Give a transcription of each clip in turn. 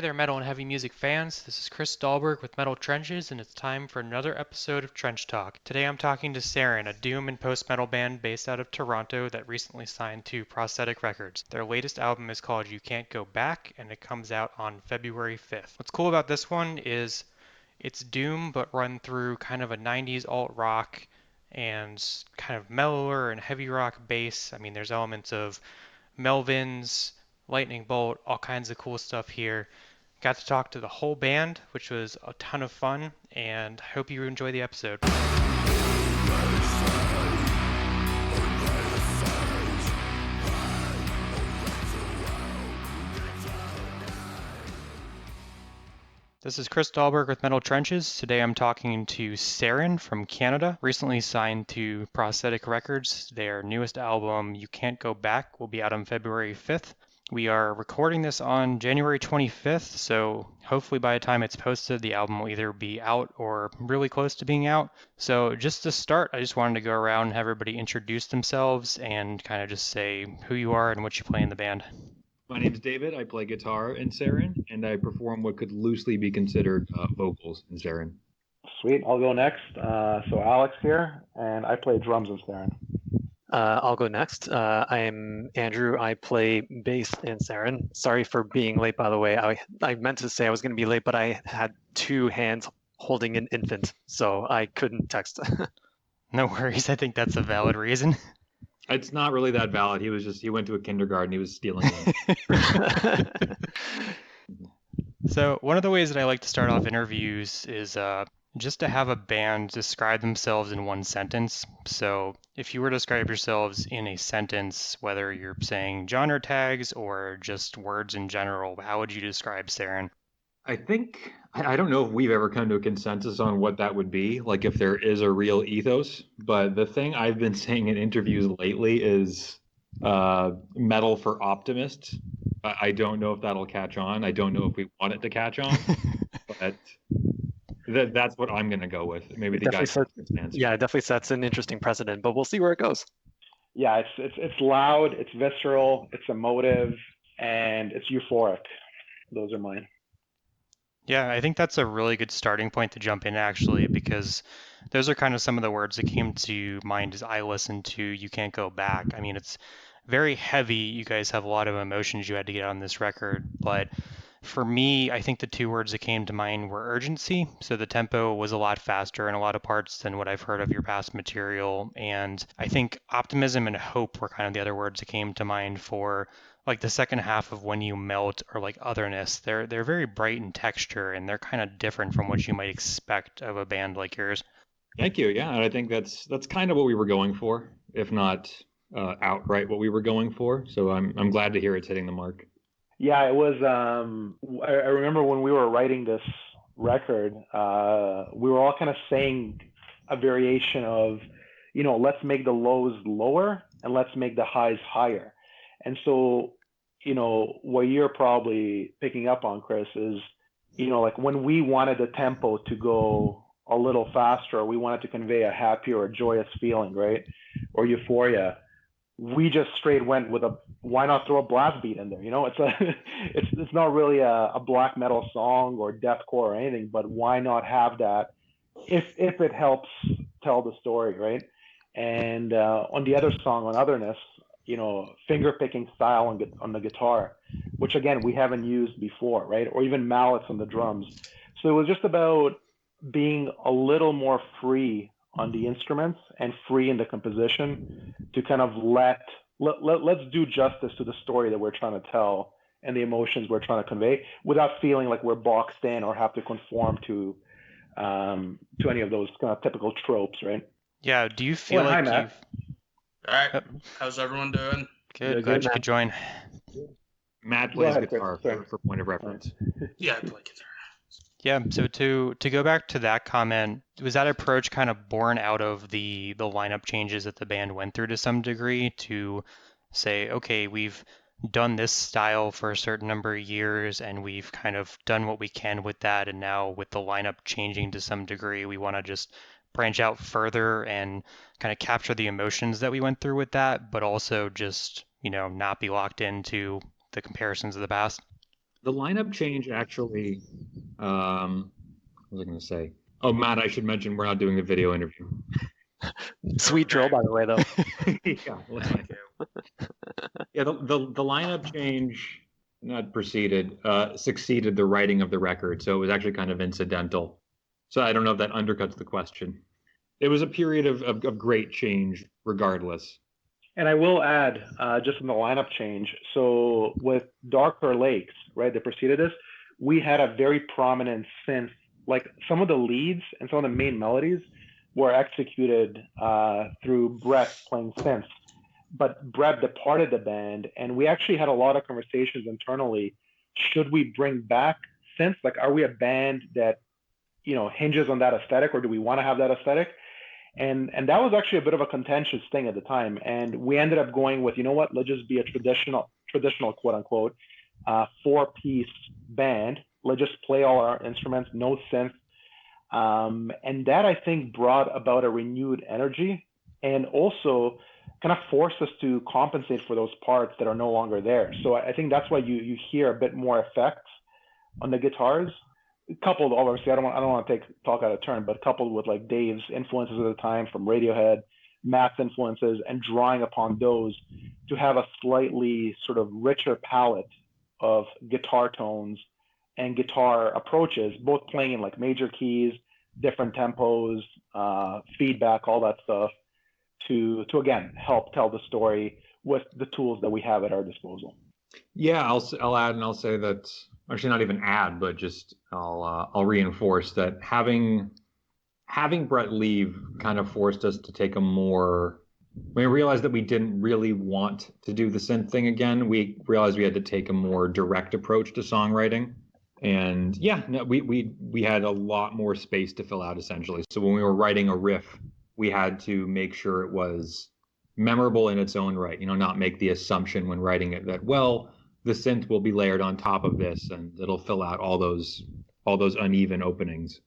Hey there, metal and heavy music fans. This is Chris Dahlberg with Metal Trenches, and it's time for another episode of Trench Talk. Today I'm talking to Sarin, a doom and post-metal band based out of Toronto that recently signed to Prosthetic Records. Their latest album is called You Can't Go Back, and it comes out on February 5th. What's cool about this one is it's doom, but run through kind of a 90s alt-rock and kind of mellower and heavy rock bass. I mean, there's elements of Melvins, Lightning Bolt, all kinds of cool stuff here. Got to talk to the whole band, which was a ton of fun, and I hope you enjoy the episode. This is Chris Dahlberg with Metal Trenches. Today I'm talking to Sarin from Canada, recently signed to Prosthetic Records. Their newest album, You Can't Go Back, will be out on February 5th. We are recording this on January 25th, so hopefully by the time it's posted, the album will either be out or really close to being out. So just to start, I just wanted to go around and have everybody introduce themselves and kind of just say who you are and what you play in the band. My name's David. I play guitar in Sarin, and I perform what could loosely be considered vocals in Sarin. Sweet. I'll go next. So Alex here, and I play drums in Sarin. I'll go next. I'm Andrew. I play bass in Sarin. Sorry for being late, by the way. I meant to say I was going to be late, but I had two hands holding an infant, so I couldn't text. No worries. I think that's a valid reason. It's not really that valid. He went to a kindergarten. He was stealing them. So one of the ways that I like to start off interviews is just to have a band describe themselves in one sentence. So if you were to describe yourselves in a sentence, whether you're saying genre tags or just words in general, how would you describe Sarin? I don't know if we've ever come to a consensus on what that would be, like if there is a real ethos, but the thing I've been saying in interviews lately is metal for optimists. I don't know if that'll catch on. I don't know if we want it to catch on, but that's what I'm going to go with. Maybe the guy it definitely sets an interesting precedent, but we'll see where it goes. Yeah, it's loud, it's visceral, it's emotive, and it's euphoric. Those are mine. Yeah, I think that's a really good starting point to jump in, actually, because those are kind of some of the words that came to mind as I listened to You Can't Go Back. I mean, it's very heavy. You guys have a lot of emotions you had to get on this record, but for me, I think the two words that came to mind were urgency. So the tempo was a lot faster in a lot of parts than what I've heard of your past material. And I think optimism and hope were kind of the other words that came to mind for like the second half of When You Melt or like Otherness. They're very bright in texture and they're kind of different from what you might expect of a band like yours. Thank you. Yeah, and I think that's kind of what we were going for, if not outright what we were going for. So I'm glad to hear it's hitting the mark. Yeah, it was. I remember when we were writing this record, we were all kind of saying a variation of, let's make the lows lower and let's make the highs higher. And so, what you're probably picking up on, Chris, is, like when we wanted the tempo to go a little faster, we wanted to convey a happier or joyous feeling, right? Or euphoria. We just straight went with why not throw a blast beat in there? It's not really a black metal song or deathcore or anything, but why not have that if it helps tell the story, right? And on the other song, on Otherness, finger picking style on the guitar, which again we haven't used before, right? Or even mallets on the drums. So it was just about being a little more free on the instruments and free in the composition to kind of let's do justice to the story that we're trying to tell and the emotions we're trying to convey without feeling like we're boxed in or have to conform to any of those kind of typical tropes, right? Yeah. Do you feel like you've... All right. How's everyone doing? Good. Glad you could join. Matt plays guitar for point of reference. Yeah, I play guitar. Yeah, so to go back to that comment, was that approach kind of born out of the lineup changes that the band went through to some degree to say, okay, we've done this style for a certain number of years and we've kind of done what we can with that, and now with the lineup changing to some degree, we want to just branch out further and kind of capture the emotions that we went through with that, but also just, not be locked into the comparisons of the past? The lineup change actually. What was I going to say? Oh, Matt, I should mention we're not doing a video interview. Sweet drill, by the way, though. Yeah, let's Thank not. you. Yeah, the lineup change not preceded succeeded the writing of the record, so it was actually kind of incidental. So I don't know if that undercuts the question. It was a period of great change, regardless. And I will add, just in the lineup change. So with Darker Lakes, right, that preceded this, we had a very prominent synth. Like some of the leads and some of the main melodies were executed through Brett playing synth. But Brett departed the band, and we actually had a lot of conversations internally. Should we bring back synth? Like, are we a band that hinges on that aesthetic, or do we want to have that aesthetic? And that was actually a bit of a contentious thing at the time. And we ended up going with, let's just be a traditional quote unquote 4-piece band. Let's just play all our instruments, no synth. And that I think brought about a renewed energy, and also kind of forced us to compensate for those parts that are no longer there. So I think that's why you hear a bit more effects on the guitars, coupled obviously, I don't want to talk out of turn, but coupled with like Dave's influences at the time from Radiohead, Matt's influences, and drawing upon those to have a slightly sort of richer palette of guitar tones and guitar approaches, both playing in like major keys, different tempos, feedback, all that stuff, to again help tell the story with the tools that we have at our disposal. Yeah, I'll add, and I'll say that actually not even add, but just I'll reinforce that having Brett leave kind of forced us to take a more. We realized that we didn't really want to do the synth thing again. We realized we had to take a more direct approach to songwriting, and yeah, no, we had a lot more space to fill out essentially. So when we were writing a riff, we had to make sure it was memorable in its own right. Not make the assumption when writing it that, well, the synth will be layered on top of this and it'll fill out all those uneven openings.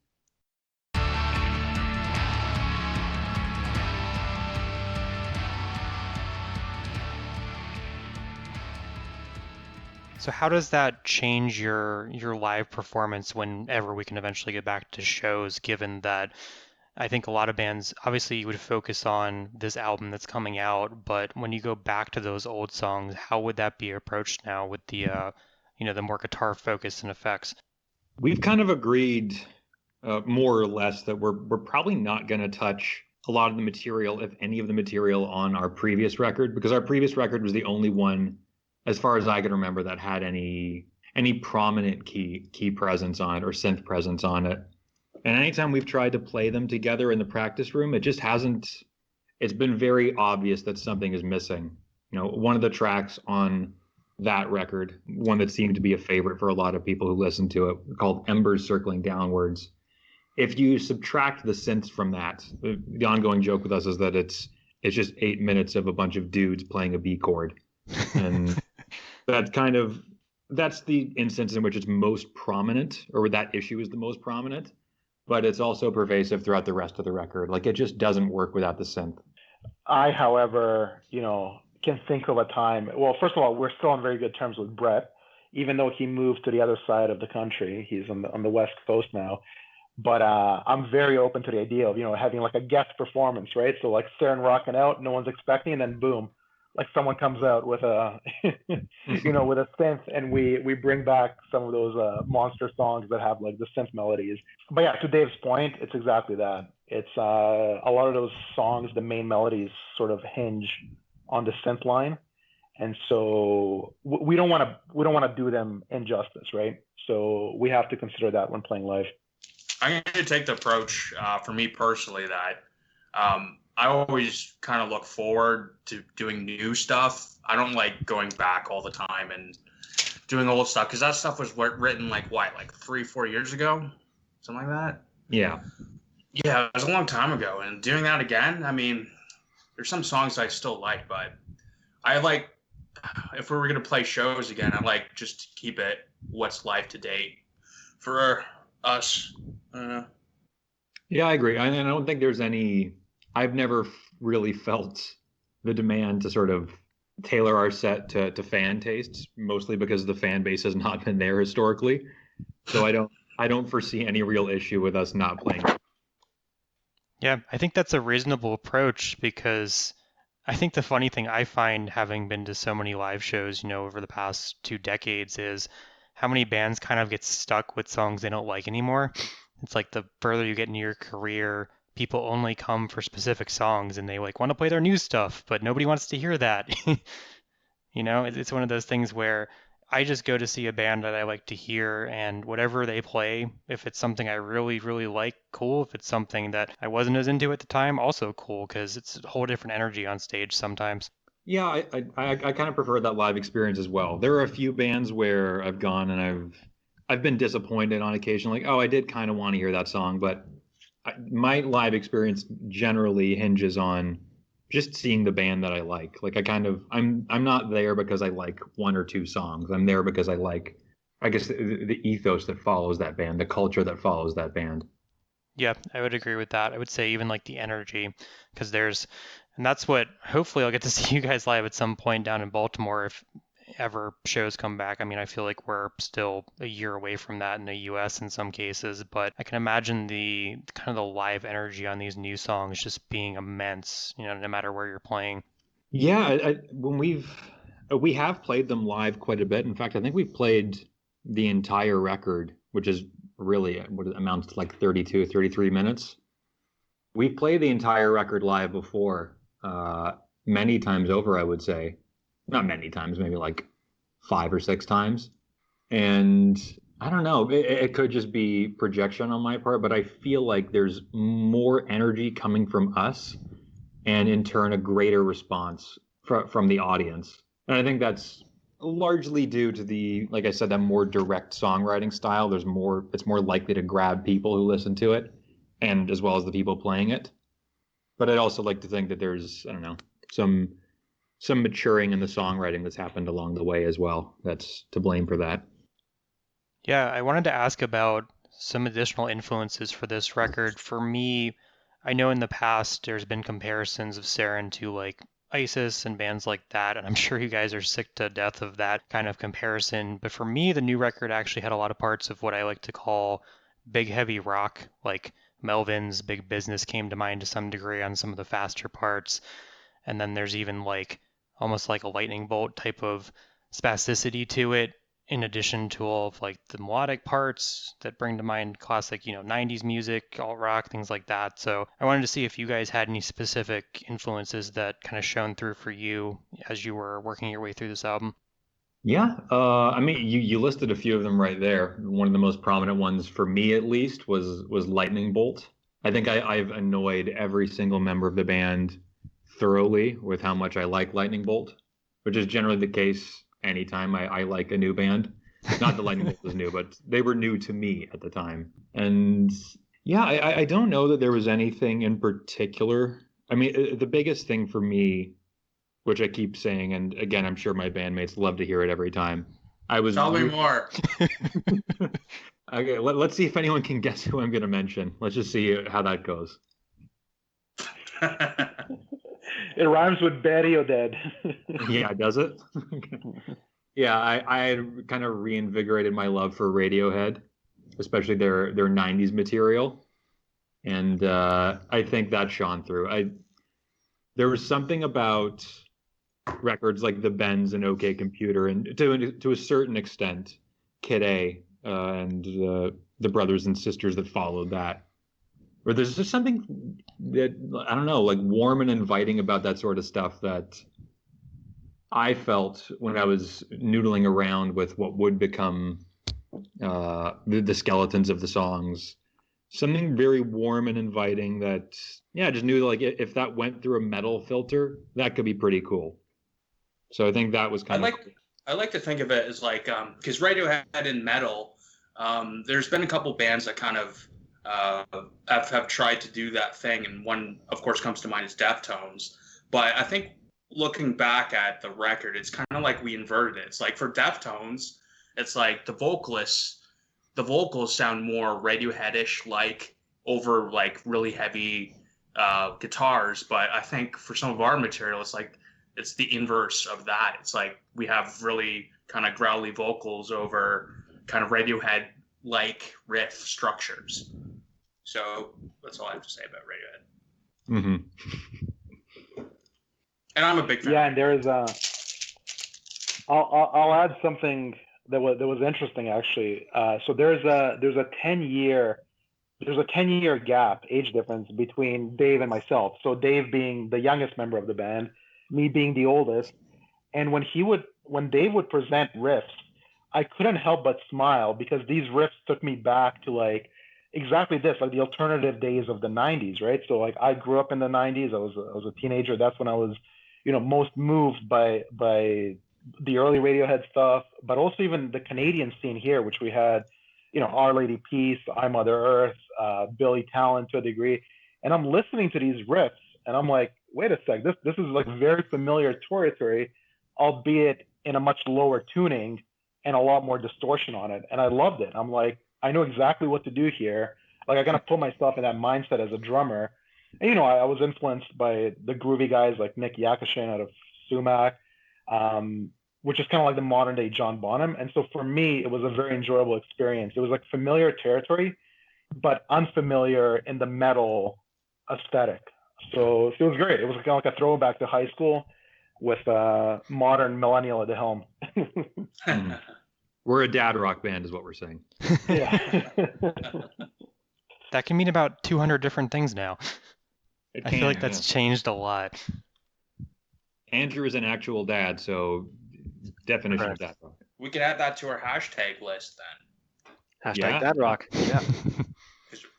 So how does that change your live performance whenever we can eventually get back to shows, given that I think a lot of bands, obviously you would focus on this album that's coming out, but when you go back to those old songs, how would that be approached now with the the more guitar focus and effects? We've kind of agreed more or less that we're probably not going to touch a lot of the material, if any of the material, on our previous record, because our previous record was the only one, as far as I can remember, that had any prominent key presence on it or synth presence on it. And anytime we've tried to play them together in the practice room, it just hasn't. It's been very obvious that something is missing. One of the tracks on that record, one that seemed to be a favorite for a lot of people who listened to it, called Embers Circling Downwards. If you subtract the synths from that, the ongoing joke with us is that it's just 8 minutes of a bunch of dudes playing a B chord. And that's the instance in which it's most prominent, or where that issue is the most prominent. But it's also pervasive throughout the rest of the record. Like, it just doesn't work without the synth. I, however, can think of a time. Well, first of all, we're still on very good terms with Brett, even though he moved to the other side of the country. He's on the West Coast now. But I'm very open to the idea of having like a guest performance, right? So like Sarin rocking out, no one's expecting, and then boom, like someone comes out with a with a synth, and we bring back some of those monster songs that have like the synth melodies. But yeah, to Dave's point, it's exactly that. It's a lot of those songs, the main melodies sort of hinge on the synth line, and so we don't want to do them injustice, right? So we have to consider that when playing live. I'm going to take the approach, for me personally, that I always kind of look forward to doing new stuff. I don't like going back all the time and doing old stuff, because that stuff was written like 3-4 years ago, something like that. Yeah. Yeah, it was a long time ago, and doing that again, I mean, there's some songs I still like, but I like, if we were going to play shows again, I like just to keep it what's live to date for us. Yeah, I agree. I don't think there's any. I've never really felt the demand to sort of tailor our set to fan tastes, mostly because the fan base has not been there historically. So I don't foresee any real issue with us not playing. Yeah, I think that's a reasonable approach because I think the funny thing I find having been to so many live shows, over the past 2 decades is how many bands kind of get stuck with songs they don't like anymore. It's like the further you get into your career, people only come for specific songs and they like want to play their new stuff, but nobody wants to hear that. It's one of those things where I just go to see a band that I like to hear, and whatever they play, if it's something I really, really like, cool. If it's something that I wasn't as into at the time, also cool, because it's a whole different energy on stage sometimes. Yeah, I kind of prefer that live experience as well. There are a few bands where I've gone and I've been disappointed on occasion, like, oh, I did kind of want to hear that song, but my live experience generally hinges on just seeing the band that I like. Like I'm not there because I like one or two songs. I'm there because I like, I guess, the ethos that follows that band, the culture that follows that band. Yeah, I would agree with that. I would say even like the energy, because and that's what hopefully I'll get to see you guys live at some point down in Baltimore if ever shows come back. I mean, I feel like we're still a year away from that in the US in some cases, but I can imagine the kind of the live energy on these new songs just being immense, no matter where you're playing. Yeah, when we have played them live quite a bit. In fact, I think we've played the entire record, which is really what it amounts to like 32, 33 minutes. We've played the entire record live before, many times over, I would say. Not many times, maybe like 5 or 6 times. And I don't know, it could just be projection on my part, but I feel like there's more energy coming from us and in turn a greater response from the audience. And I think that's largely due to the, like I said, that more direct songwriting style. It's more likely to grab people who listen to it, and as well as the people playing it. But I'd also like to think that there's, I don't know, some maturing in the songwriting that's happened along the way as well. That's to blame for that. Yeah, I wanted to ask about some additional influences for this record. For me, I know in the past there's been comparisons of Sarin to like ISIS and bands like that, and I'm sure you guys are sick to death of that kind of comparison. But for me, the new record actually had a lot of parts of what I like to call big heavy rock, like Melvin's Big Business came to mind to some degree on some of the faster parts. And then there's even like almost like a lightning bolt type of spasticity to it, in addition to all of like the melodic parts that bring to mind classic, 90s music, alt rock, things like that. So I wanted to see if you guys had any specific influences that kind of shone through for you as you were working your way through this album. Yeah, I mean, you listed a few of them right there. One of the most prominent ones for me, at least, was Lightning Bolt. I think I've annoyed every single member of the band thoroughly with how much I like Lightning Bolt, which is generally the case anytime I like a new band. Not that Lightning Bolt was new, but they were new to me at the time. And yeah, I don't know that there was anything in particular. I mean, the biggest thing for me, which I keep saying, and again, I'm sure my bandmates love to hear it every time. I was Tell me more. Okay, let's see if anyone can guess who I'm going to mention. Let's just see how that goes. It rhymes with Betty or Dead. Yeah, does it? Yeah, I had kind of reinvigorated my love for Radiohead, especially their 90s material. And I think that shone through. There was something about records like The Bends and OK Computer, and to a certain extent, Kid A, and the brothers and sisters that followed that, where there's just something that, I don't know, like warm and inviting about that sort of stuff that I felt when I was noodling around with what would become the skeletons of the songs. Something very warm and inviting that, yeah, I just knew like if that went through a metal filter, that could be pretty cool. So I think that was I kind of like I like to think of it as like because Radiohead in metal, there's been a couple bands that kind of have tried to do that thing, and one of course comes to mind is Deftones. But I think looking back at the record, it's kind of like we inverted it. It's like for Deftones, it's like the vocals sound more Radiohead-ish, like over like really heavy guitars. But I think for some of our material, it's like it's the inverse of that. It's like we have really kind of growly vocals over kind of Radiohead like riff structures. So that's all I have to say about Radiohead. Mm-hmm. And I'm a big fan. Yeah, and there's I'll add something that was interesting actually. So there's a 10-year gap, age difference between Dave and myself. So Dave being the youngest member of the band, me being the oldest. And when Dave would present riffs, I couldn't help but smile because these riffs took me back to like exactly this, like the alternative days of the 90s, right? So like I grew up in the 90s. I was a teenager. That's when I was, most moved by the early Radiohead stuff, but also even the Canadian scene here, which we had, Our Lady Peace, I Mother Earth, Billy Talent to a degree. And I'm listening to these riffs and I'm like, wait a sec, this is like very familiar territory, albeit in a much lower tuning and a lot more distortion on it. And I loved it. I'm like, I know exactly what to do here. Like I gotta put myself in that mindset as a drummer. And I was influenced by the groovy guys like Nick Yakashin out of Sumac, which is kind of like the modern day John Bonham. And so for me, it was a very enjoyable experience. It was like familiar territory, but unfamiliar in the metal aesthetic. So it was great. It was kind of like a throwback to high school with a modern millennial at the helm. We're a dad rock band is what we're saying. Yeah. That can mean about 200 different things now. I feel like that's yeah. changed a lot. Andrew is an actual dad, so definition Correct. of dad rock. We could add that to our hashtag list then. Hashtag Yeah. Dad Rock. Yeah.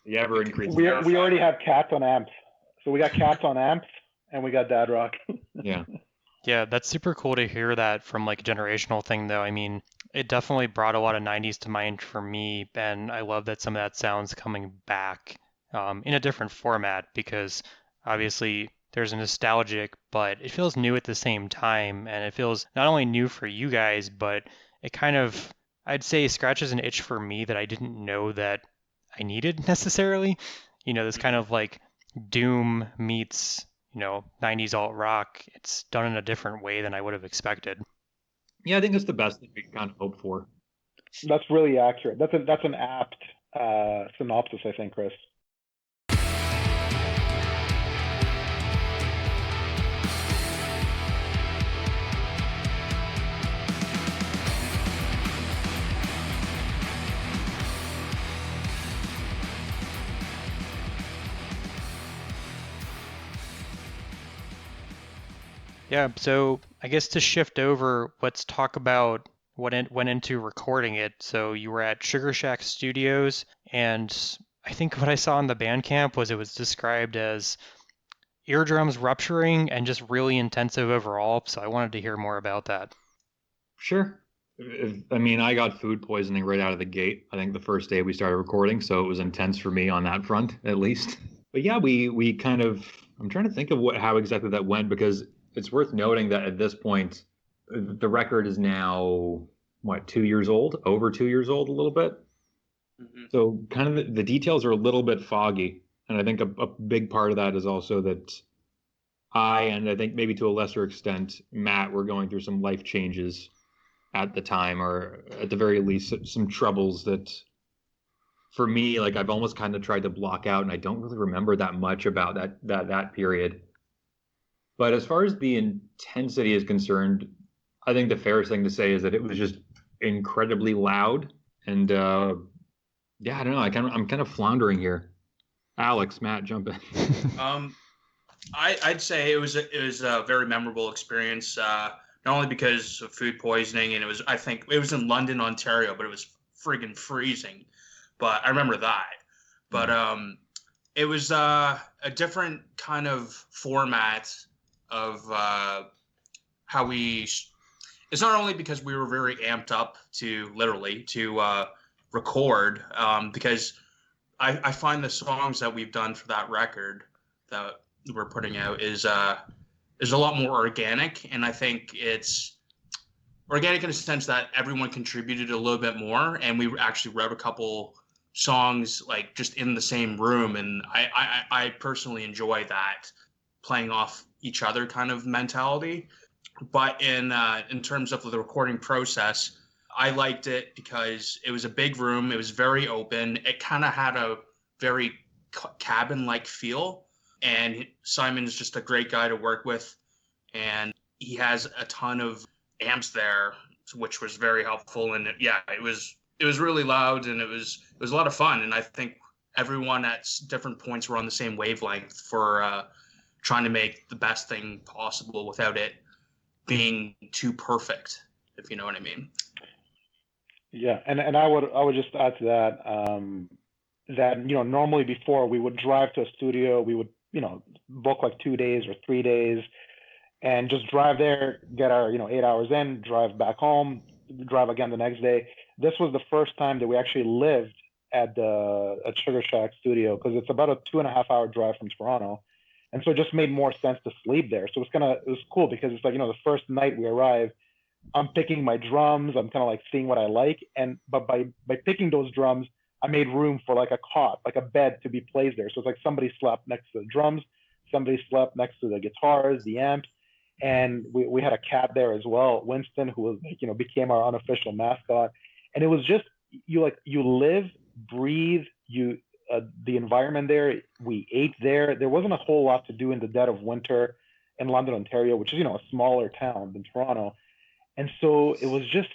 The ever increasing. we already have cats on amps. So we got cats on amps and we got dad rock. Yeah. Yeah, that's super cool to hear that from like a generational thing though. I mean, it definitely brought a lot of 90s to mind for me, and I love that some of that sound's coming back in a different format because obviously there's a nostalgic, but it feels new at the same time, and it feels not only new for you guys, but it kind of, I'd say, scratches an itch for me that I didn't know that I needed necessarily. This kind of like doom meets 90s alt rock. It's done in a different way than I would have expected. Yeah, I think that's the best thing we can kind of hope for. That's really accurate. That's an apt synopsis, I think, Chris. Yeah, so I guess to shift over, let's talk about what went into recording it. So you were at Sugar Shack Studios, and I think what I saw on the Bandcamp was it was described as eardrums rupturing and just really intensive overall. So I wanted to hear more about that. Sure. I mean, I got food poisoning right out of the gate. I think the first day we started recording, so it was intense for me on that front, at least. But yeah, we kind of. I'm trying to think of how exactly that went because it's worth noting that at this point, the record is now what 2 years old, over 2 years old, a little bit. Mm-hmm. So kind of the details are a little bit foggy, and I think a big part of that is also that and I think maybe to a lesser extent, Matt, were going through some life changes at the time, or at the very least, some troubles that, for me, like I've almost kind of tried to block out, and I don't really remember that much about that period. But as far as the intensity is concerned, I think the fairest thing to say is that it was just incredibly loud, and yeah, I don't know. I'm kind of floundering here. Alex, Matt, jump in. I'd say it was a very memorable experience. Not only because of food poisoning, and I think it was in London, Ontario, but it was friggin' freezing. But I remember that. But it was a different kind of format of how we. It's not only because we were very amped up to record, because I find the songs that we've done for that record that we're putting out is a lot more organic, and I think it's organic in a sense that everyone contributed a little bit more, and we actually wrote a couple songs like just in the same room, and I personally enjoy that, playing off each other kind of mentality. But in terms of the recording process, I liked it because it was a big room. It was very open. It kind of had a very cabin-like feel. And Simon's just a great guy to work with. And he has a ton of amps there, which was very helpful. And it was really loud, and it was a lot of fun. And I think everyone at different points were on the same wavelength for trying to make the best thing possible without it being too perfect, if you know what I mean. Yeah, and I would just add to that, that normally before we would drive to a studio, we would book like 2 days or 3 days, and just drive there, get our 8 hours in, drive back home, drive again the next day. This was the first time that we actually lived at Sugar Shack Studio, because it's about a 2.5 hour drive from Toronto, and so it just made more sense to sleep there. So it was cool because it's like the first night we arrive, I'm picking my drums. I'm kind of like seeing what I like, but by picking those drums, I made room for like a cot, like a bed to be placed there. So it's like somebody slept next to the drums, somebody slept next to the guitars, the amps, and we had a cat there as well, Winston, who was like became our unofficial mascot. And it was just you live, breathe, the environment there. We ate there. There wasn't a whole lot to do in the dead of winter in London, Ontario, which is a smaller town than Toronto. And so it was just,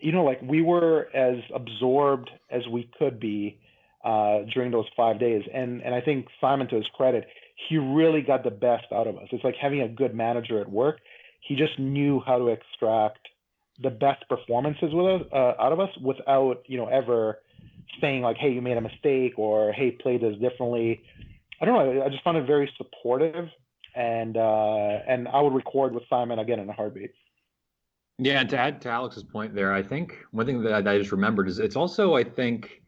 like we were as absorbed as we could be during those 5 days. And I think Simon, to his credit, he really got the best out of us. It's like having a good manager at work. He just knew how to extract the best performances out of us without, ever saying like, hey, you made a mistake, or hey, play this differently. I don't know. I just found it very supportive, and I would record with Simon again in a heartbeat. Yeah, and to add to Alex's point there, I think one thing that I just remembered is it's also, I think,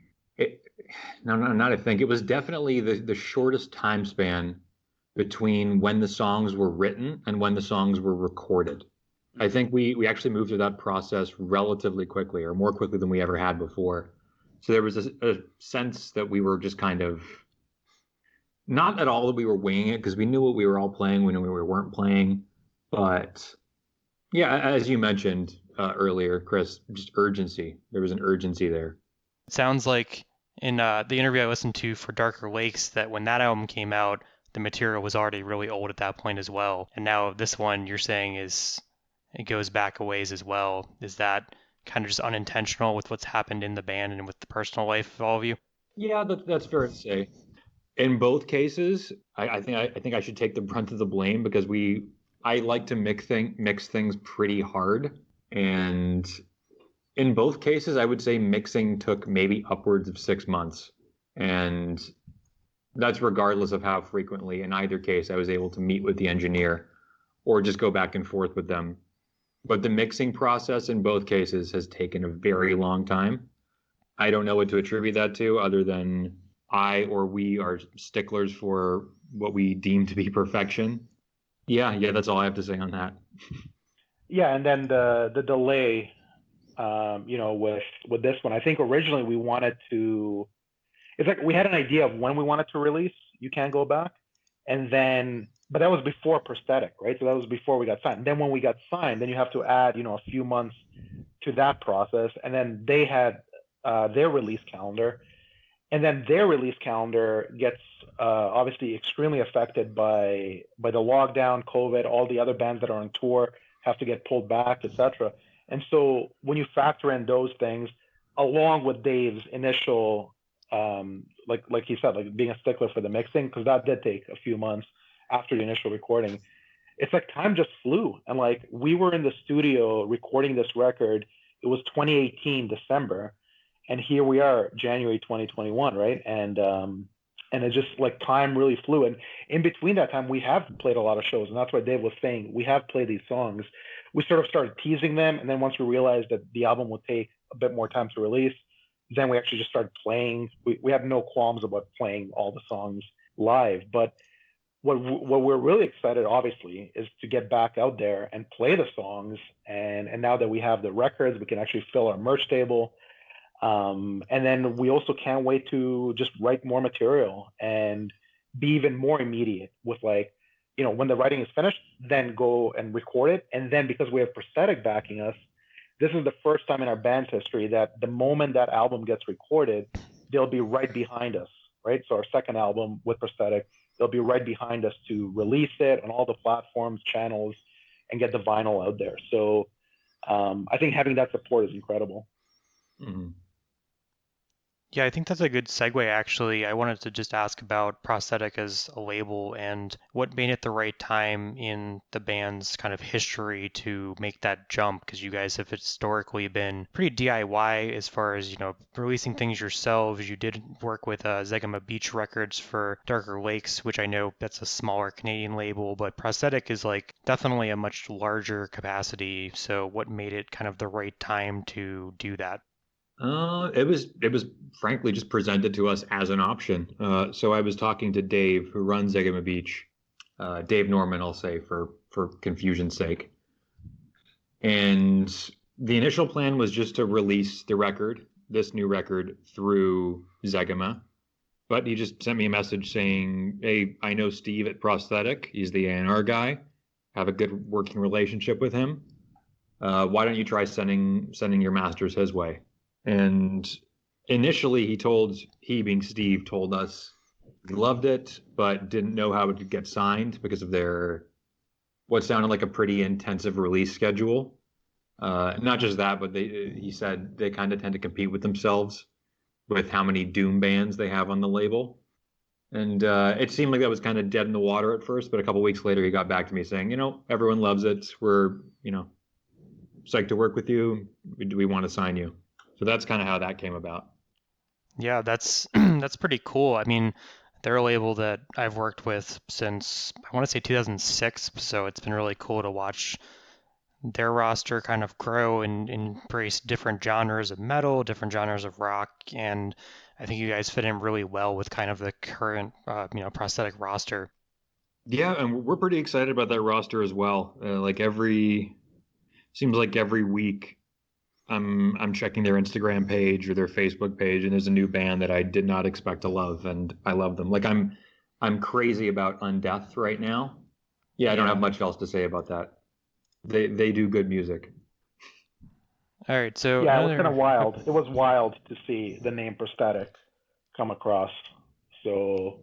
not I think, it was definitely the shortest time span between when the songs were written and when the songs were recorded. I think we actually moved through that process relatively quickly, or more quickly than we ever had before. So there was a sense that we were just kind of, not at all that we were winging it, because we knew what we were all playing, we knew what we weren't playing, but yeah, as you mentioned earlier, Chris, just urgency. There was an urgency there. It sounds like in the interview I listened to for Darker Lakes that when that album came out, the material was already really old at that point as well. And now this one you're saying it goes back a ways as well. Is that kind of just unintentional with what's happened in the band and with the personal life of all of you? Yeah, that's fair to say. In both cases, I think I should take the brunt of the blame, because I like to mix things pretty hard, and in both cases, I would say mixing took maybe upwards of 6 months, and that's regardless of how frequently, in either case, I was able to meet with the engineer or just go back and forth with them. But the mixing process in both cases has taken a very long time. I don't know what to attribute that to, other than we are sticklers for what we deem to be perfection. Yeah, that's all I have to say on that. Yeah, and then the delay, with this one, I think originally we wanted to. It's like we had an idea of when we wanted to release You Can't Go Back, and then, but that was before Prosthetic, right? So that was before we got signed. And then when we got signed, then you have to add, a few months to that process, and then they had their release calendar, and then their release calendar gets obviously extremely affected by the lockdown, COVID. All the other bands that are on tour have to get pulled back, etc. And so when you factor in those things, along with Dave's initial, like he said, like being a stickler for the mixing, because that did take a few months after the initial recording, it's like time just flew. And like we were in the studio recording this record, it was 2018 December, and here we are January 2021, right? And it just like time really flew. And in between that time, we have played a lot of shows, and that's what Dave was saying. We have played these songs. We sort of started teasing them, and then once we realized that the album would take a bit more time to release, then we actually just started playing. We had no qualms about playing all the songs live. But what we're really excited, obviously, is to get back out there and play the songs. And now that we have the records, we can actually fill our merch table. And then we also can't wait to just write more material and be even more immediate with like, when the writing is finished, then go and record it. And then because we have Prosthetic backing us, this is the first time in our band's history that the moment that album gets recorded, they'll be right behind us, right? So our second album with Prosthetic, they'll be right behind us to release it on all the platforms, channels, and get the vinyl out there. So I think having that support is incredible. Mm-hmm. Yeah, I think that's a good segue, actually. I wanted to just ask about Prosthetic as a label and what made it the right time in the band's kind of history to make that jump, because you guys have historically been pretty DIY as far as, releasing things yourselves. You did work with Zegema Beach Records for Darker Lakes, which I know that's a smaller Canadian label, but Prosthetic is like definitely a much larger capacity. So what made it kind of the right time to do that? It was frankly just presented to us as an option. So I was talking to Dave, who runs Zegema Beach, Dave Norman, I'll say for confusion's sake. And the initial plan was just to release this new record through Zegema. But he just sent me a message saying, "Hey, I know Steve at Prosthetic. He's the A&R guy. Have a good working relationship with him. Why don't you try sending your masters his way?" And initially, he being Steve, told us he loved it, but didn't know how it would get signed because of their what sounded like a pretty intensive release schedule. Not just that, but he said they kind of tend to compete with themselves with how many Doom bands they have on the label. And it seemed like that was kind of dead in the water at first, but a couple weeks later, he got back to me saying, everyone loves it. We're, psyched to work with you. We want to sign you. So that's kind of how that came about. Yeah, that's that's pretty cool. I mean, they're a label that I've worked with since I want to say 2006, so it's been really cool to watch their roster kind of grow and embrace different genres of metal, different genres of rock, and I think you guys fit in really well with kind of the current, Prosthetic roster. Yeah, and we're pretty excited about that roster as well. Seems like every week I'm checking their Instagram page or their Facebook page, and there's a new band that I did not expect to love, and I love them. Like I'm crazy about Undeath right now. Yeah, I don't have much else to say about that. They do good music. All right, so Yeah, it was kind of wild. It was wild to see the name Prosthetic come across. So,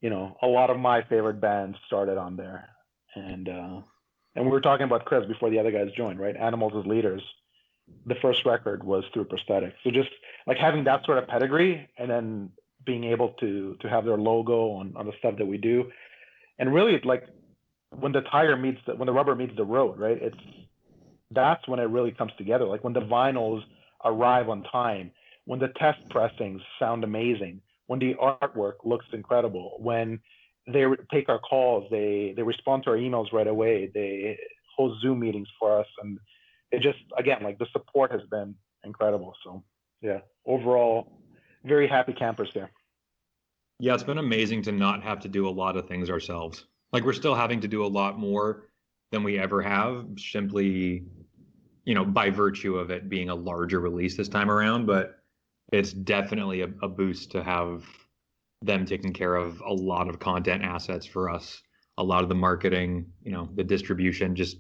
a lot of my favorite bands started on there, and we were talking about Chris before the other guys joined, right? Animals as Leaders. The first record was through Prosthetic. So just like having that sort of pedigree and then being able to have their logo on the stuff that we do. And really like when the rubber meets the road, right? That's when it really comes together. Like when the vinyls arrive on time, when the test pressings sound amazing, when the artwork looks incredible, when they take our calls, they respond to our emails right away, they host Zoom meetings for us, and it just, again, like the support has been incredible. So yeah, overall, very happy campers there. Yeah, it's been amazing to not have to do a lot of things ourselves. Like we're still having to do a lot more than we ever have, simply, by virtue of it being a larger release this time around. But it's definitely a boost to have them taking care of a lot of content assets for us, a lot of the marketing, the distribution. Just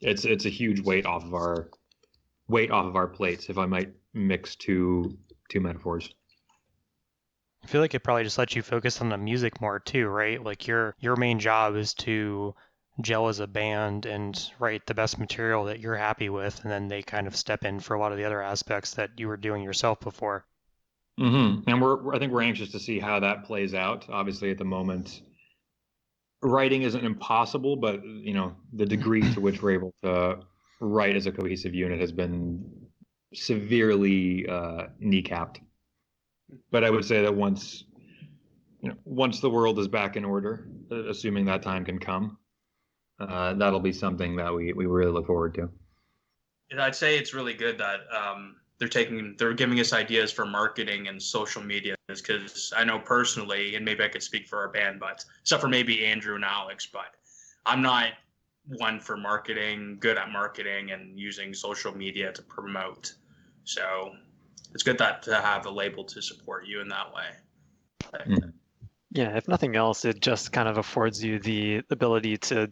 it's a huge weight off of our plates, if I might mix two metaphors. I feel like it probably just lets you focus on the music more too, right? Like your main job is to gel as a band and write the best material that you're happy with, and then they kind of step in for a lot of the other aspects that you were doing yourself before. Mm-hmm. And I think we're anxious to see how that plays out. Obviously, at the moment, writing isn't impossible, but the degree to which we're able to write as a cohesive unit has been severely kneecapped. But I would say that once the world is back in order, assuming that time can come, that'll be something that we really look forward to. And I'd say it's really good that they're giving us ideas for marketing and social media, because I know personally, and maybe I could speak for our band, but except for maybe Andrew and Alex, but I'm not one for good at marketing and using social media to promote. So it's good to have a label to support you in that way. Mm-hmm. Yeah, if nothing else, it just kind of affords you the ability to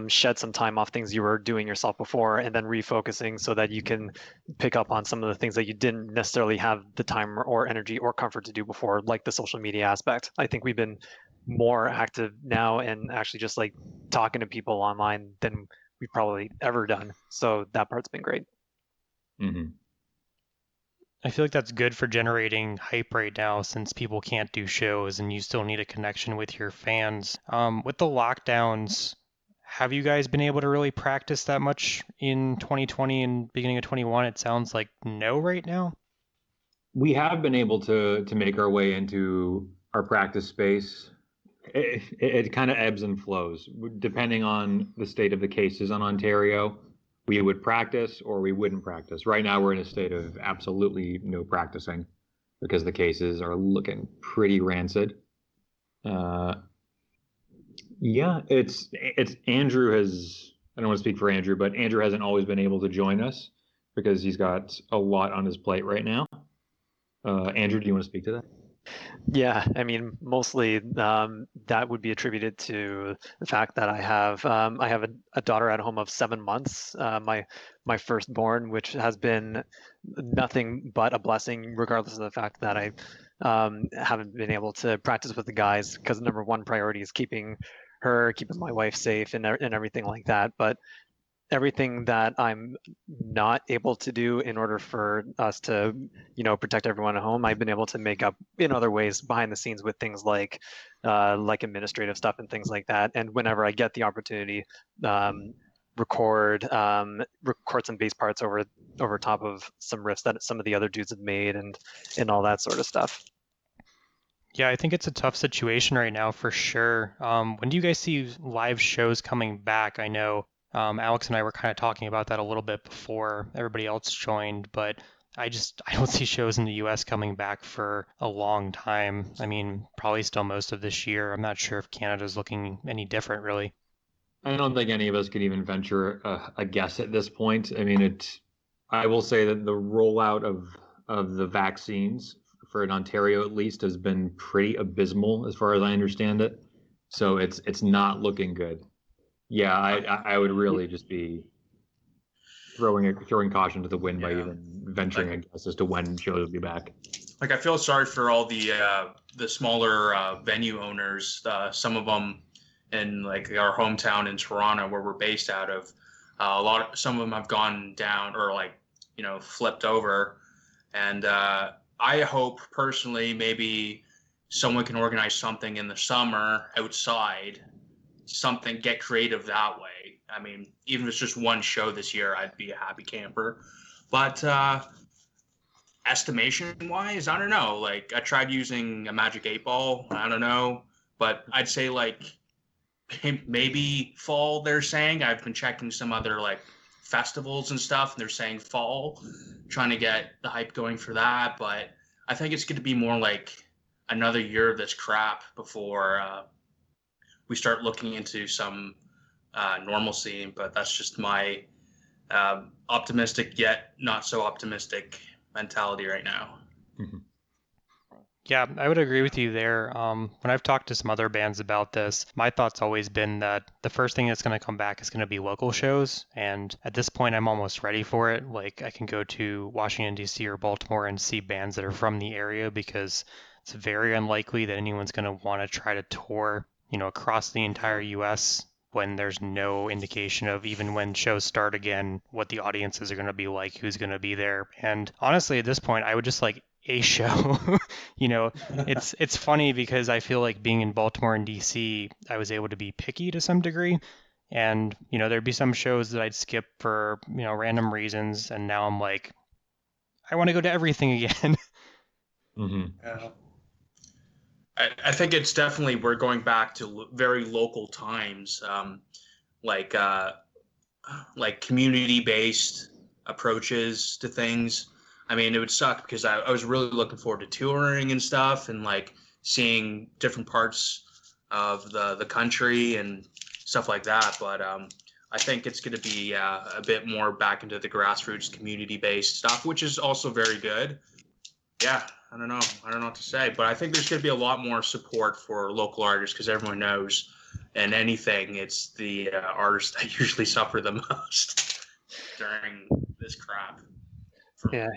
shed some time off things you were doing yourself before and then refocusing so that you can pick up on some of the things that you didn't necessarily have the time or energy or comfort to do before, like the social media aspect. I think we've been more active now and actually just like talking to people online than we've probably ever done. So that part's been great. Mm-hmm. I feel like that's good for generating hype right now since people can't do shows and you still need a connection with your fans. With the lockdowns, have you guys been able to really practice that much in 2020 and beginning of 21? It sounds like no right now. We have been able to make our way into our practice space. It kind of ebbs and flows depending on the state of the cases in Ontario. We would practice or we wouldn't practice. Right now, we're in a state of absolutely no practicing because the cases are looking pretty rancid. Uh, yeah, it's Andrew has. I don't want to speak for Andrew, but Andrew hasn't always been able to join us because he's got a lot on his plate right now. Andrew, do you want to speak to that? Yeah, I mean, mostly that would be attributed to the fact that I have a daughter at home of 7 months, my firstborn, which has been nothing but a blessing, regardless of the fact that I haven't been able to practice with the guys because number one priority is keeping her, keeping my wife safe, and everything like that. But everything that I'm not able to do in order for us to, protect everyone at home, I've been able to make up in other ways behind the scenes with things like administrative stuff and things like that. And whenever I get the opportunity, record some bass parts over top of some riffs that some of the other dudes have made and all that sort of stuff. Yeah, I think it's a tough situation right now for sure. When do you guys see live shows coming back? I know Alex and I were kind of talking about that a little bit before everybody else joined, but I don't see shows in the US coming back for a long time. I mean, probably still most of this year. I'm not sure if Canada's looking any different really. I don't think any of us could even venture a guess at this point. I mean, I will say that the rollout of the vaccines for in Ontario at least has been pretty abysmal as far as I understand it. So it's not looking good. Yeah, I would really just be throwing caution to the wind by even venturing a guess as to when shows will be back. Like I feel sorry for all the smaller venue owners. Some of them in like our hometown in Toronto, where we're based out of. Some of them have gone down or flipped over, and I hope personally maybe someone can organize something in the summer outside, something, get creative that way. I mean, even if it's just one show this year, I'd be a happy camper. But estimation wise, I don't know. Like I tried using a Magic 8 Ball. I don't know, but I'd say like maybe fall. They're saying I've been checking some other like festivals and stuff, and they're saying fall, trying to get the hype going for that. But I think it's going to be more like another year of this crap before we start looking into some normalcy. But that's just my optimistic yet not so optimistic mentality right now. Mm-hmm. Yeah, I would agree with you there. When I've talked to some other bands about this, my thought's always been that the first thing that's going to come back is going to be local shows. And at this point, I'm almost ready for it. Like, I can go to Washington, D.C. or Baltimore and see bands that are from the area because it's very unlikely that anyone's going to want to try to tour, across the entire U.S. when there's no indication of even when shows start again, what the audiences are going to be like, who's going to be there. And honestly, at this point, I would just like a show. It's funny because I feel like being in Baltimore and DC, I was able to be picky to some degree. And, there'd be some shows that I'd skip for, random reasons. And now I'm like, I want to go to everything again. Mm-hmm. Yeah. I think it's definitely, we're going back to very local times, like community-based approaches to things. I mean, it would suck because I was really looking forward to touring and stuff and like seeing different parts of the country and stuff like that. But I think it's going to be a bit more back into the grassroots community-based stuff, which is also very good. Yeah, I don't know. I don't know what to say, but I think there's going to be a lot more support for local artists because everyone knows, and anything, it's the artists that usually suffer the most during this crap. Yeah,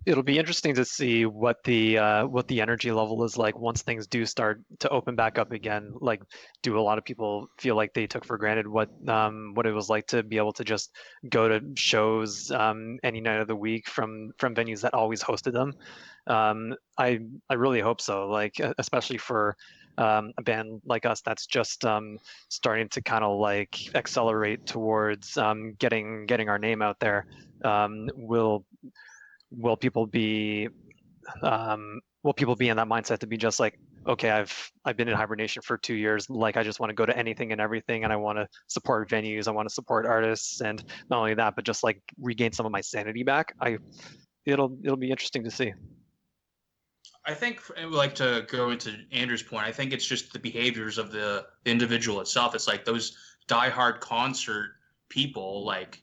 it'll be interesting to see what the energy level is like once things do start to open back up again. Like, do a lot of people feel like they took for granted what it was like to be able to just go to shows any night of the week from venues that always hosted them? I really hope so. Like, especially for a band like us that's just starting to kind of like accelerate towards getting our name out there. Will people be in that mindset to be just like, okay, I've been in hibernation for 2 years, like I just want to go to anything and everything, and I want to support venues, I want to support artists, and not only that, but just like regain some of my sanity back. It'll be interesting to see. I think, like, to go into Andrew's point, I think it's just the behaviors of the individual itself. It's like those diehard concert people, like,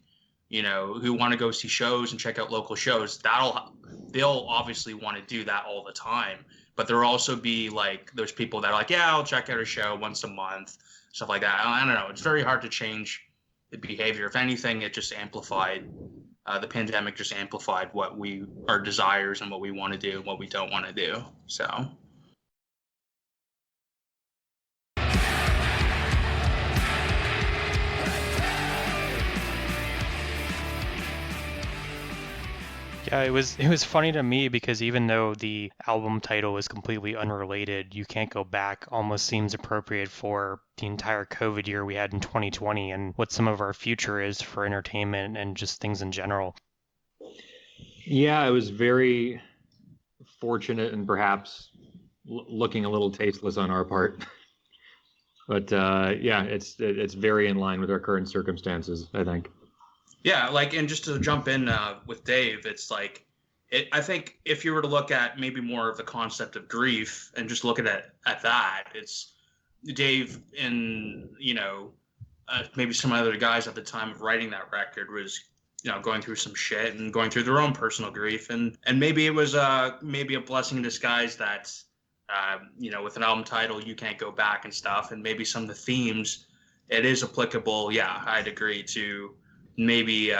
who want to go see shows and check out local shows. They'll obviously want to do that all the time. But there'll also be like those people that are like, yeah, I'll check out a show once a month, stuff like that. I don't know. It's very hard to change the behavior. If anything, it just amplified. The pandemic just amplified our desires and what we want to do and what we don't want to do. So. Yeah, it was funny to me because even though the album title is completely unrelated, You Can't Go Back almost seems appropriate for the entire COVID year we had in 2020 and what some of our future is for entertainment and just things in general. Yeah, it was very fortunate and perhaps looking a little tasteless on our part. But yeah, it's very in line with our current circumstances, I think. Yeah, like, and just to jump in with Dave, it's like, I think if you were to look at maybe more of the concept of grief and just look at it at that, it's Dave and, maybe some other guys at the time of writing that record was, going through some shit and going through their own personal grief. And maybe it was maybe a blessing in disguise that, with an album title, You Can't Go Back and stuff, and maybe some of the themes, it is applicable. Yeah, I'd agree to maybe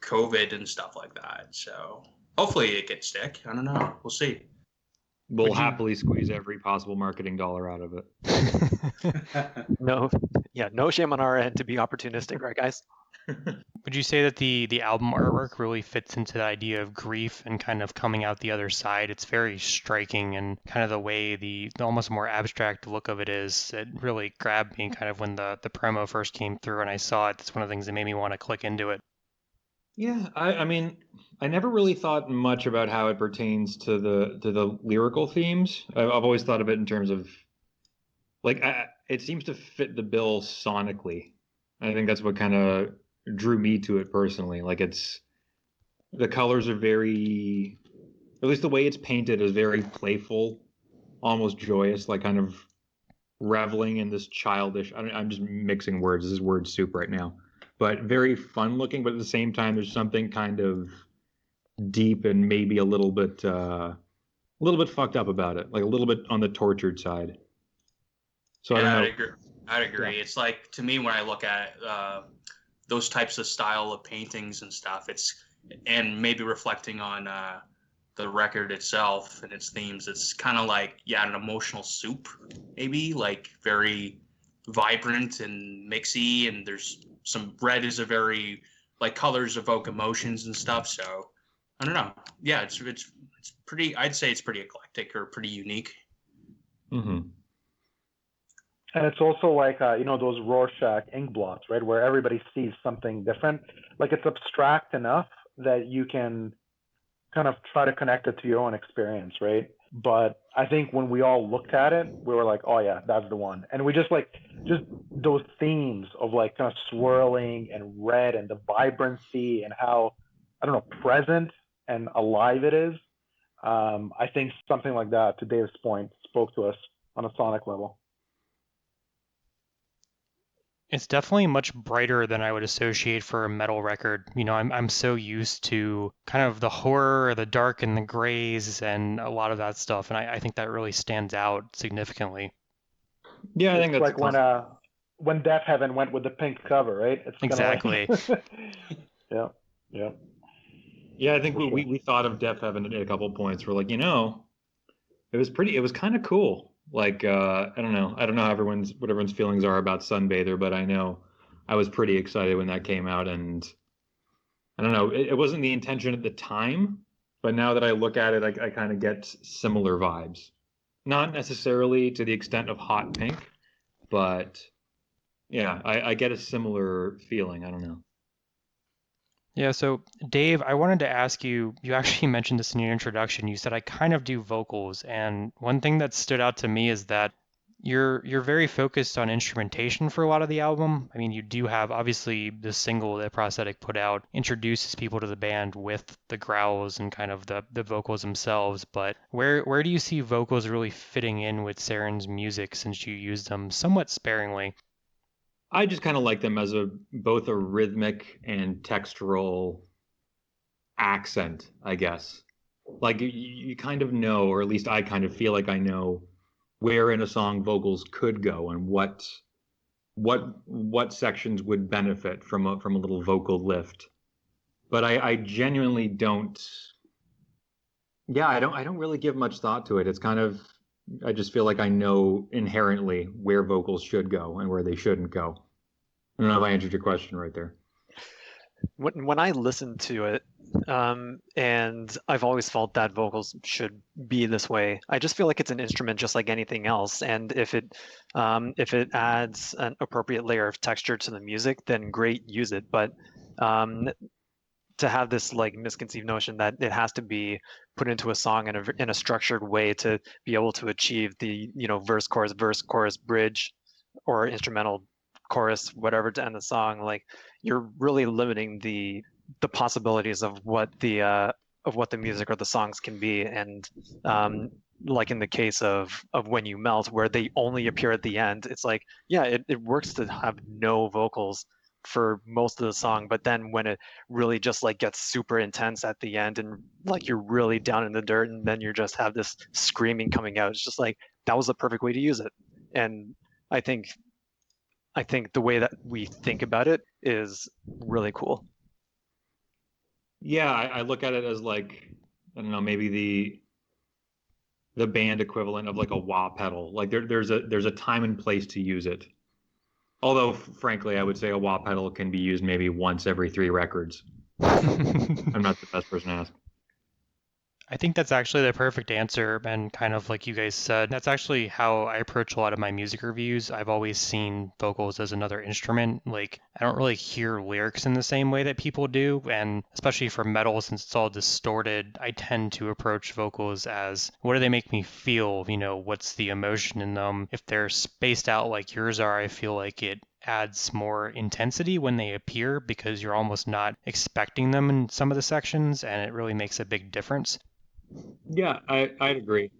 COVID and stuff like that. So hopefully it gets stick. I don't know. We'll see. We'll happily squeeze every possible marketing dollar out of it. No shame on our end to be opportunistic, right, guys? Would you say that the album artwork really fits into the idea of grief and kind of coming out the other side? It's very striking, and kind of the way the almost more abstract look of it is, it really grabbed me kind of when the promo first came through and I saw it. It's one of the things that made me want to click into it. Yeah, I mean, I never really thought much about how it pertains to the lyrical themes. I've always thought of it in terms of, like, it seems to fit the bill sonically. I think that's what kind of drew me to it personally. Like, the colors are very, at least the way it's painted is very playful, almost joyous, like kind of reveling in this childish, I'm just mixing words. This is word soup right now. But very fun looking, but at the same time, there's something kind of deep and maybe a little bit fucked up about it, like a little bit on the tortured side. So yeah, I don't know. I'd agree. Yeah. It's like, to me, when I look at those types of style of paintings and stuff, and maybe reflecting on the record itself and its themes, it's kind of like, an emotional soup, maybe, like very vibrant and mixy, and there's some red is a very, like, colors evoke emotions and stuff. So I don't know. Yeah, it's pretty, I'd say it's pretty eclectic or pretty unique. Mm-hmm. And it's also like, those Rorschach ink blots, right? Where everybody sees something different. Like, it's abstract enough that you can kind of try to connect it to your own experience, right? But I think when we all looked at it, we were like, oh yeah, that's the one. And we just those themes of like kind of swirling and red and the vibrancy and how, I don't know, present and alive it is. I think something like that, to Dave's point, spoke to us on a sonic level. It's definitely much brighter than I would associate for a metal record. I'm so used to kind of the horror, the dark and the grays and a lot of that stuff, and I think that really stands out significantly. Yeah, I think It's that's like when Death Heaven went with the pink cover, right? It's kind Exactly. of like yeah, yeah, yeah. I think for sure. we thought of Death Heaven at a couple of points. We're like, it was kind of cool. Like I don't know what everyone's feelings are about Sunbather, but I know I was pretty excited when that came out, and I don't know, it wasn't the intention at the time, but now that I look at it, I kind of get similar vibes. Not necessarily to the extent of Hot Pink, but yeah, I get a similar feeling. I don't know. Yeah, so Dave, I wanted to ask you, you actually mentioned this in your introduction. You said I kind of do vocals, and one thing that stood out to me is that you're very focused on instrumentation for a lot of the album. I mean, you do have obviously the single that Prosthetic put out introduces people to the band with the growls and kind of the vocals themselves, but where do you see vocals really fitting in with Sarin's music since you use them somewhat sparingly? I just kind of like them as both a rhythmic and textural accent, I guess. Like you kind of know, or at least I kind of feel like I know where in a song vocals could go and what sections would benefit from a little vocal lift. But I genuinely don't. Yeah, I don't really give much thought to it. It's kind of I just feel like I know inherently where vocals should go and where they shouldn't go. I don't know if I answered your question right there. When I listen to it, and I've always felt that vocals should be this way. I just feel like it's an instrument just like anything else, and if it adds an appropriate layer of texture to the music, then great, use it. But um, to have this like misconceived notion that it has to be put into a song in a structured way to be able to achieve the verse chorus bridge or instrumental chorus whatever to end the song, like you're really limiting the possibilities of what the music or the songs can be. And like in the case of When You Melt, where they only appear at the end, it's like, yeah, it works to have no vocals for most of the song, but then when it really just like gets super intense at the end and like you're really down in the dirt and then you just have this screaming coming out, it's just like that was the perfect way to use it. And i think I think the way that we think about it is really cool. Yeah, I look at it as like I don't know, maybe the band equivalent of like a wah pedal. Like there's a time and place to use it. Although frankly, I would say a wah pedal can be used maybe once every 3 records. I'm not the best person to ask. I think that's actually the perfect answer, and kind of like you guys said, that's actually how I approach a lot of my music reviews. I've always seen vocals as another instrument. Like, I don't really hear lyrics in the same way that people do, and especially for metal, since it's all distorted, I tend to approach vocals as what do they make me feel? What's the emotion in them? If they're spaced out like yours are, I feel like it adds more intensity when they appear because you're almost not expecting them in some of the sections, and it really makes a big difference. Yeah, I'd agree.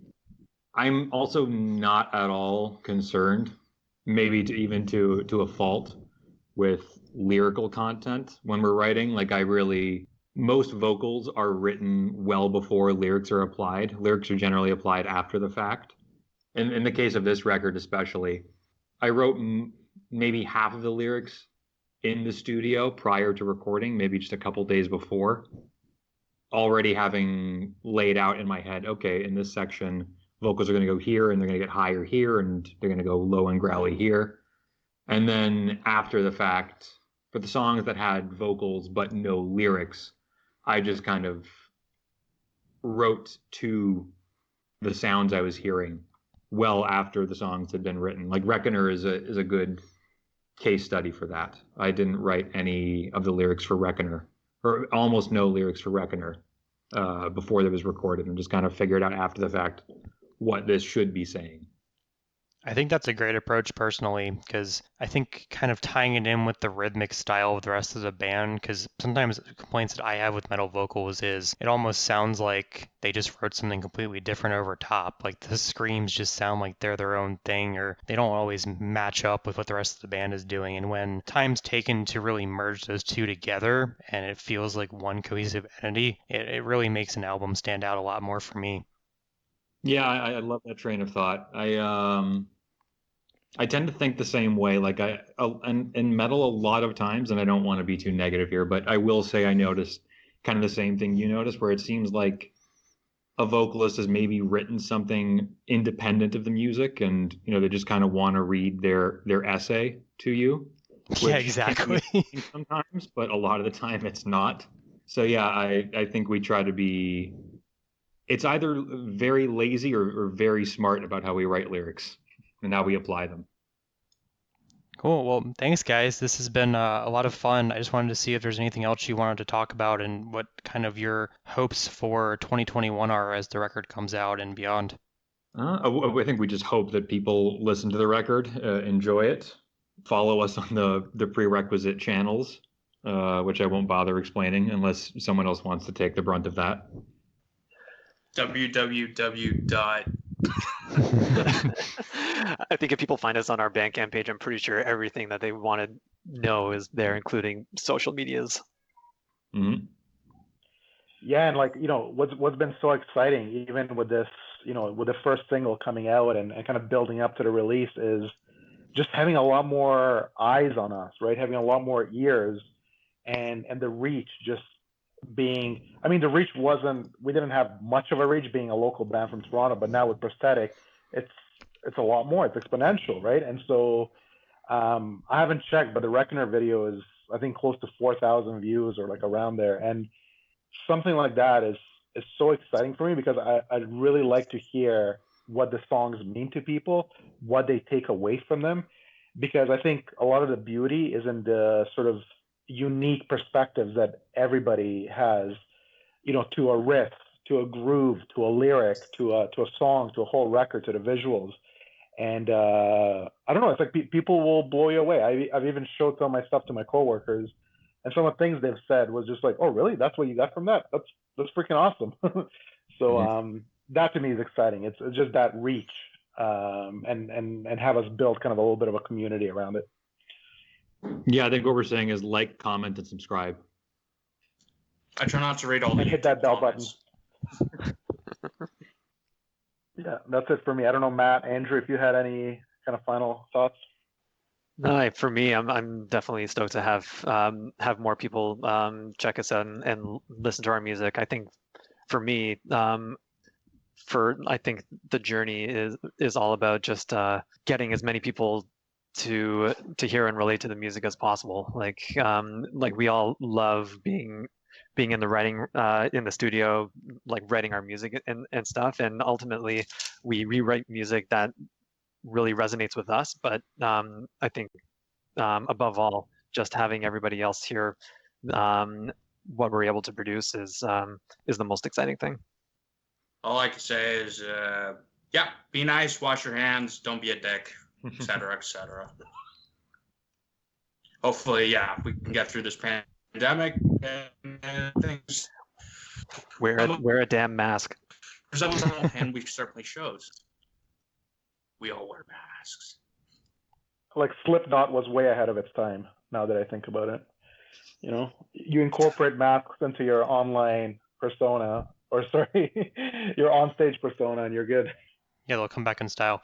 I'm also not at all concerned, maybe even to a fault, with lyrical content when we're writing. Like most vocals are written well before lyrics are applied. Lyrics are generally applied after the fact. And in the case of this record, especially, I wrote maybe half of the lyrics in the studio prior to recording, maybe just a couple days before, already having laid out in my head, okay, in this section, vocals are going to go here and they're going to get higher here and they're going to go low and growly here. And then after the fact, for the songs that had vocals but no lyrics, I just kind of wrote to the sounds I was hearing well after the songs had been written. Like Reckoner is a good case study for that. I didn't write any of the lyrics for Reckoner, or almost no lyrics for Reckoner, before it was recorded, and just kind of figured out after the fact what this should be saying. I think that's a great approach personally, because I think kind of tying it in with the rhythmic style of the rest of the band, because sometimes complaints that I have with metal vocals is it almost sounds like they just wrote something completely different over top. Like the screams just sound like they're their own thing, or they don't always match up with what the rest of the band is doing. And when time's taken to really merge those two together and it feels like one cohesive entity, it really makes an album stand out a lot more for me. Yeah, I love that train of thought. I tend to think the same way. Like and in metal a lot of times, and I don't want to be too negative here, but I will say I noticed kind of the same thing you noticed, where it seems like a vocalist has maybe written something independent of the music, and they just kind of want to read their essay to you, Yeah, which can be exactly. annoying sometimes, but a lot of the time it's not. So yeah, I think we try to be. It's either very lazy or very smart about how we write lyrics and how we apply them. Cool. Well, thanks, guys. This has been a lot of fun. I just wanted to see if there's anything else you wanted to talk about and what kind of your hopes for 2021 are as the record comes out and beyond. I think we just hope that people listen to the record, enjoy it, follow us on the prerequisite channels, which I won't bother explaining unless someone else wants to take the brunt of that. www. I think if people find us on our Bandcamp page, I'm pretty sure everything that they want to know is there, including social medias. Mm-hmm. Yeah, and like what's been so exciting, even with this, with the first single coming out and kind of building up to the release, is just having a lot more eyes on us, right? Having a lot more ears, and the reach just being. I mean, the reach wasn't. We didn't have much of a reach being a local band from Toronto, but now with Prosthetic, it's a lot more. It's exponential, right? And so I haven't checked, but the Reckoner video is, I think, close to 4,000 views or like around there, and something like that is so exciting for me because I'd really like to hear what the songs mean to people, what they take away from them, because I think a lot of the beauty is in the sort of unique perspectives that everybody has, to a riff, to a groove, to a lyric, to a song, to a whole record, to the visuals. And I don't know, it's like people will blow you away. I've even showed some of my stuff to my coworkers, and some of the things they've said was just like, "Oh, really? That's what you got from that? That's freaking awesome." So that to me is exciting. It's just that reach, and have us build kind of a little bit of a community around it. Yeah, I think what we're saying is like, comment, and subscribe. I try not to read all the And hit that bell comments. button. Yeah, that's it for me. I don't know, Matt, Andrew, if you had any kind of final thoughts. No, for me, I'm definitely stoked to have more people check us out and listen to our music. I think for me, I think the journey is all about just getting as many people to hear and relate to the music as possible. Like we all love being in the writing in the studio, like writing our music and stuff. And ultimately, we rewrite music that really resonates with us. But I think above all, just having everybody else hear what we're able to produce is the most exciting thing. All I can say is, yeah, be nice, wash your hands, don't be a dick, etc., etc. Hopefully, yeah, we can get through this pandemic and things. Wear a damn mask. And we start playing shows. We all wear masks. Like Slipknot was way ahead of its time. Now that I think about it, you incorporate masks into your online persona, or sorry, your onstage persona, and you're good. Yeah, they'll come back in style.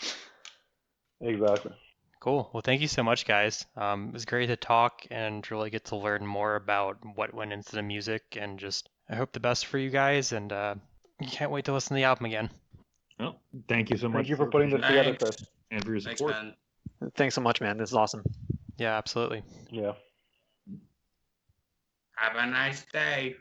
Exactly. Cool. Well, thank you so much, guys. It was great to talk and really get to learn more about what went into the music, and just I hope the best for you guys, and can't wait to listen to the album again. Well, thank you so much. Thank you for putting this together, Chris. And for your support. Thanks, man. Thanks so much, man. This is awesome. Yeah, absolutely. Yeah. Have a nice day.